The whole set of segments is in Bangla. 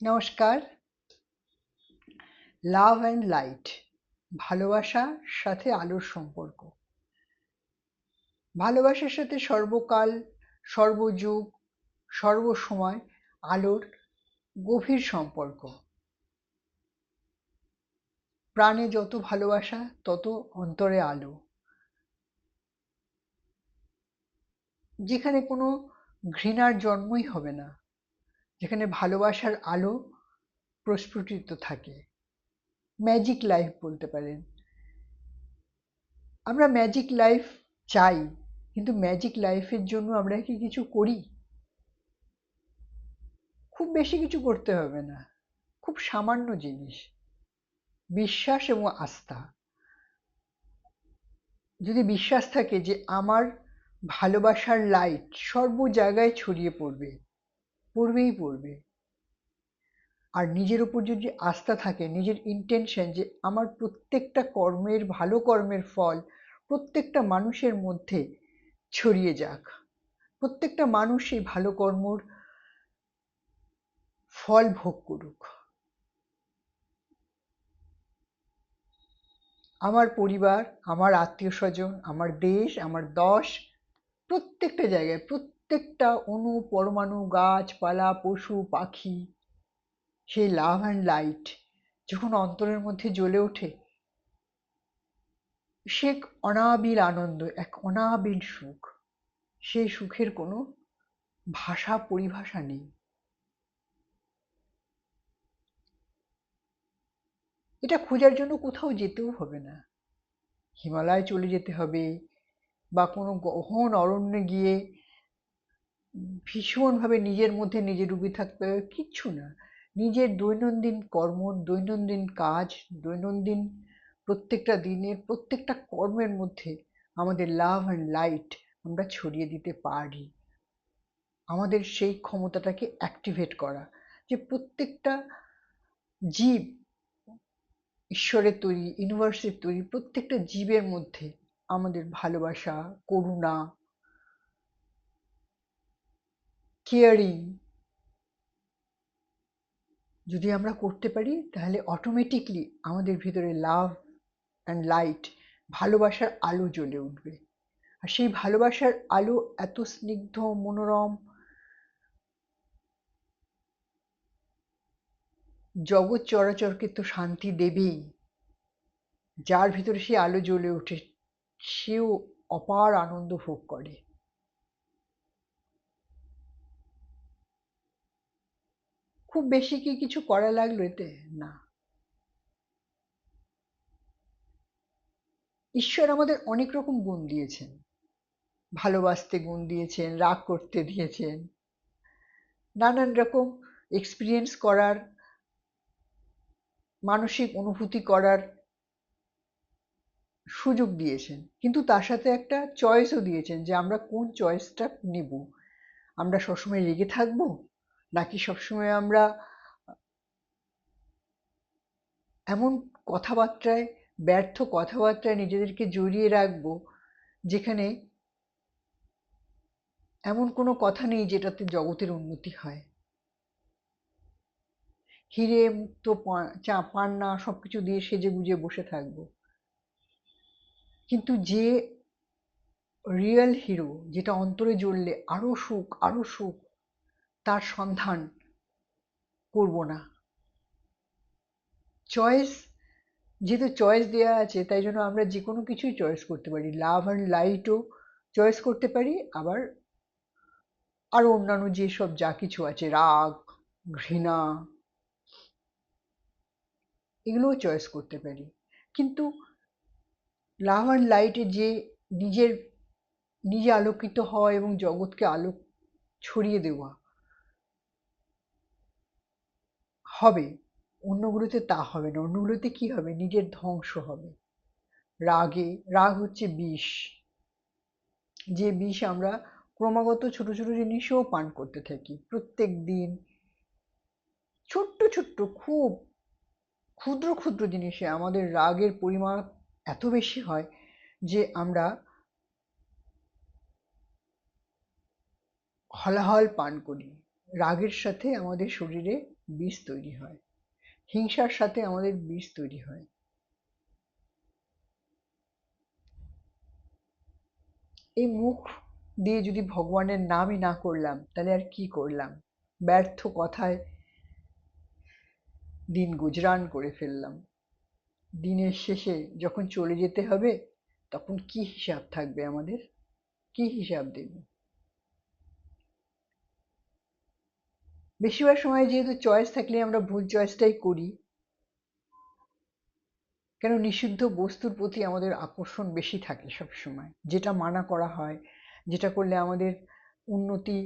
নমস্কার। লাভ অ্যান্ড লাইট, ভালোবাসার সাথে আলোর সম্পর্ক। ভালোবাসার সাথে সর্বকাল, সর্বযুগ, সর্বসময় আলোর গভীর সম্পর্ক। প্রাণে যত ভালোবাসা তত অন্তরে আলো। যেখানে কোনো ঘৃণার জন্মই হবে না, যেখানে ভালোবাসার আলো প্রস্ফুটিত থাকে। ম্যাজিক লাইফ বলতে পারেন। আমরা ম্যাজিক লাইফ চাই, কিন্তু ম্যাজিক লাইফের জন্য আমরা কি কিছু করি? খুব বেশি কিছু করতে হবে না, খুব সামান্য জিনিস, বিশ্বাস এবং আস্থা। যদি বিশ্বাস থাকে যে আমার ভালোবাসার লাইট সর্ব জায়গায় ছড়িয়ে পড়বে, পড়বেই পড়বে। আর নিজের উপর যদি আস্থা থাকে, নিজের ইন্টেনশন যে আমার প্রত্যেকটা কর্মের, ভালো কর্মের ফল প্রত্যেকটা মানুষের মধ্যে ছড়িয়ে যাক, প্রত্যেকটা মানুষ এই ভালো কর্মর ফল ভোগ করুক। আমার পরিবার, আমার আত্মীয়স্বজন, আমার দেশ, আমার দশ, প্রত্যেকটা জায়গায়, প্রত্যেকটা অণু পরমাণু, গাছপালা, পশু পাখি, সেই লাভ অ্যান্ড লাইট যখন অন্তরের মধ্যে জ্বলে ওঠে, সে এক অনাবিল আনন্দ, এক অনাবিল সুখ। সেই সুখের কোনো ভাষা পরিভাষা নেই। এটা খোঁজার জন্য কোথাও যেতেও হবে না, হিমালয় চলে যেতে হবে বা কোনো গহন অরণ্যে গিয়ে ভীষণভাবে নিজের মধ্যে নিজে ডুবে থাকতে হবে, কিচ্ছু না। নিজের দৈনন্দিন কর্ম, দৈনন্দিন কাজ, দৈনন্দিন প্রত্যেকটা দিনের প্রত্যেকটা কর্মের মধ্যে আমাদের লাভ অ্যান্ড লাইট আমরা ছড়িয়ে দিতে পারি। আমাদের সেই ক্ষমতাটাকে অ্যাক্টিভেট করা, যে প্রত্যেকটা জীব ঈশ্বরের তৈরি, ইউনিভার্সের তৈরি, প্রত্যেকটা জীবের মধ্যে আমাদের ভালোবাসা, করুণা, কেয়ারিং যদি আমরা করতে পারি, তাহলে অটোমেটিকলি আমাদের ভিতরে লাভ অ্যান্ড লাইট, ভালোবাসার আলো জ্বলে উঠবে। আর সেই ভালোবাসার আলো এত স্নিগ্ধ, মনোরম, জগৎ চরাচরকে তো শান্তি দেবেই। যার ভিতরে সেই আলো জ্বলে ওঠে, সেও অপার আনন্দ ভোগ করে। খুব বেশি কি কিছু করা লাগলো এতে? না। ঈশ্বর আমাদের অনেক রকম গুণ দিয়েছেন। ভালোবাসতে গুণ দিয়েছেন, রাগ করতে দিয়েছেন, নানান রকম এক্সপিরিয়েন্স করার, মানসিক অনুভূতি করার সুযোগ দিয়েছেন। কিন্তু তার সাথে একটা চয়েসও দিয়েছেন, যে আমরা কোন চয়েসটা নেব। আমরা সবসময় রেগে থাকবো, নাকি সবসময় আমরা এমন কথাবার্তায়, ব্যর্থ কথাবার্তায় নিজেদেরকে জড়িয়ে রাখবো, যেখানে এমন কোনো কথা নেই যেটাতে জগতের উন্নতি হয়। হিরে মুক্তো পান্না সবকিছু দিয়ে সেজে গুজে বসে থাকবো, কিন্তু যে রিয়েল হিরো, যেটা অন্তরে জ্বললে আরো সুখ, আরো সুখ, তার সন্ধান করব না। চয়েস, যেহেতু চয়েস দেওয়া আছে, তাই জন্য আমরা যে কোনো কিছুই চয়েস করতে পারি। লাভ অ্যান্ড লাইটও চয়েস করতে পারি, আবার আরো অন্যান্য যেসব যা কিছু আছে, রাগ, ঘৃণা, এগুলোও চয়েস করতে পারি। কিন্তু লাভ অ্যান্ড লাইটে যে নিজের, নিজে আলোকিত হওয়া এবং জগৎকে আলো ছড়িয়ে দেওয়া হবে, অন্যগুলোতে তা হবে না। অন্যগুলোতে কি হবে? নিজের ধ্বংস হবে। রাগে, রাগ হচ্ছে বিষ, যে বিষ আমরা ক্রমাগত ছোট ছোট জিনিসেও পান করতে থাকি প্রত্যেক দিন। ছোট্ট ছোট্ট, খুব ক্ষুদ্র ক্ষুদ্র জিনিসে আমাদের রাগের পরিমাণ এত বেশি হয় যে আমরা হলাহল পান করি, রাগের সাথে আমাদের শরীরে বিষ তৈরি হয়, হিংসার সাথে আমাদের বিষ তৈরি হয়। এই মুখ দিয়ে যদি ভগবানের নামই না করলাম, তাহলে আর কি করলাম? ব্যর্থ কথায় দিন গুজরান করে ফেললাম। দিনের শেষে যখন চলে যেতে হবে, তখন কি হিসাব থাকবে আমাদের? কি হিসাব দেব? বেশিরভাগ সময় যেহেতু চয়েস থাকলে আমরা ভুল চয়েসটাই করি। কেন? নিষিদ্ধ বস্তুর প্রতি আমাদের আকর্ষণ বেশি থাকে সবসময়। যেটা মানা করা হয়, যেটা করলে আমাদের উন্নতি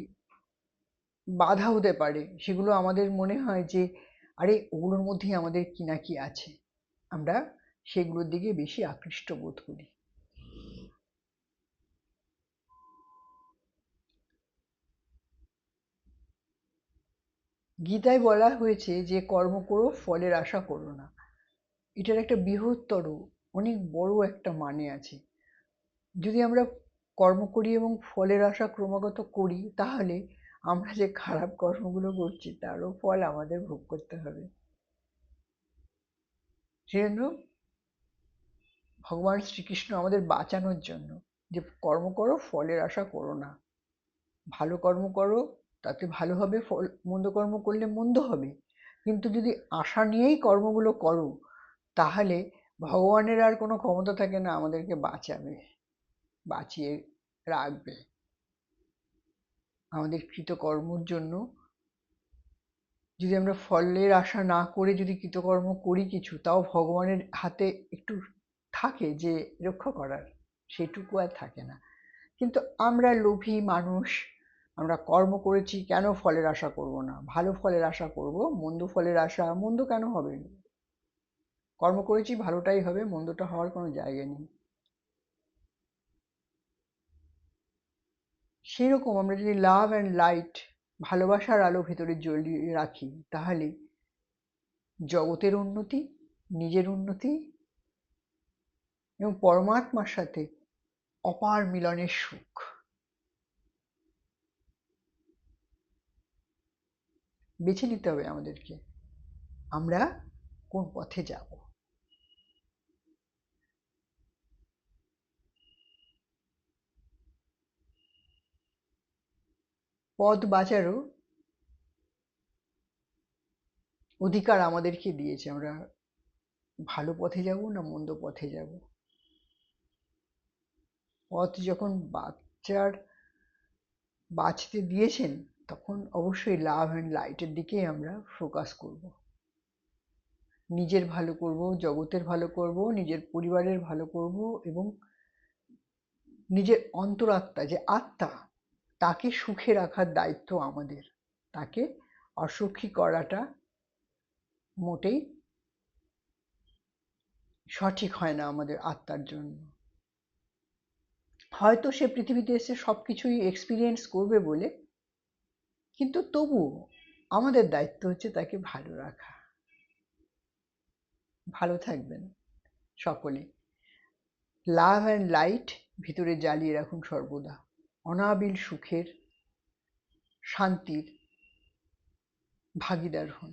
বাধা হতে পারে, সেগুলো আমাদের মনে হয় যে আরে ওগুলোর মধ্যেই আমাদের কি না কি আছে, আমরা সেগুলোর দিকে বেশি আকৃষ্ট বোধ করি। গীতায় বলা হয়েছে যে কর্ম করো, ফলের আশা করো না। এটার একটা বৃহত্তর, অনেক বড় একটা মানে আছে। যদি আমরা কর্ম করি এবং ফলের আশা ক্রমাগত করি, তাহলে আমরা যে খারাপ কর্মগুলো করছি তারও ফল আমাদের ভোগ করতে হবে। সেজন্য ভগবান শ্রীকৃষ্ণ আমাদের বাঁচানোর জন্য যে কর্ম করো, ফলের আশা করো না। ভালো কর্ম করো, তাতে ভালো হবে, ফল মন্দ কর্ম করলে মন্দ হবে। কিন্তু যদি আশা নিয়েই কর্মগুলো করো, তাহলে ভগবানের আর কোনো ক্ষমতা থাকে না আমাদেরকে বাঁচাবে, বাঁচিয়ে রাখবে। আমাদের কৃতকর্মর জন্য যদি আমরা ফলের আশা না করে যদি কৃতকর্ম করি কিছু, তাও ভগবানের হাতে একটু থাকে যে রক্ষা করার, সেটুকু আর থাকে না। কিন্তু আমরা লোভী মানুষ, আমরা কর্ম করেছি কেন ফলের আশা করব না? ভালো ফলের আশা করব, মন্দ ফলের আশা মন্দ কেন হবে? কর্ম করেছি ভালোটাই হবে, মন্দটা হওয়ার কোনো জায়গা নেই। সেরকম আমরা যদি লাভ অ্যান্ড লাইট, ভালোবাসার আলো ভেতরে জ্বলিয়ে রাখি, তাহলে জগতের উন্নতি, নিজের উন্নতি এবং পরমাত্মার সাথে অপার মিলনের সুখ। বেছে নিতে হবে আমাদেরকে, আমরা কোন পথে যাব। পথ বাঁচারও অধিকার আমাদেরকে দিয়েছে, আমরা ভালো পথে যাব না মন্দ পথে যাব। পথ যখন বাঁচতে দিয়েছেন, তখন অবশ্যই লাভ অ্যান্ড লাইটের দিকেই আমরা ফোকাস করব। নিজের ভালো করব, জগতের ভালো করব, নিজের পরিবারের ভালো করব এবং নিজের অন্তরাত্মা যে আত্মা, তাকে সুখে রাখার দায়িত্ব আমাদের। তাকে অসুখী করাটা মোটেই সঠিক হয় না আমাদের আত্মার জন্য। হয়তো সে পৃথিবীতে এসে সবকিছুই এক্সপিরিয়েন্স করবে বলে, কিন্তু তবুও আমাদের দায়িত্ব হচ্ছে তাকে ভালো রাখা। ভালো থাকবেন সকলে। লাভ অ্যান্ড লাইট ভিতরে জ্বালিয়ে রাখুন সর্বদা। অনাবিল সুখের, শান্তির ভাগীদার হন।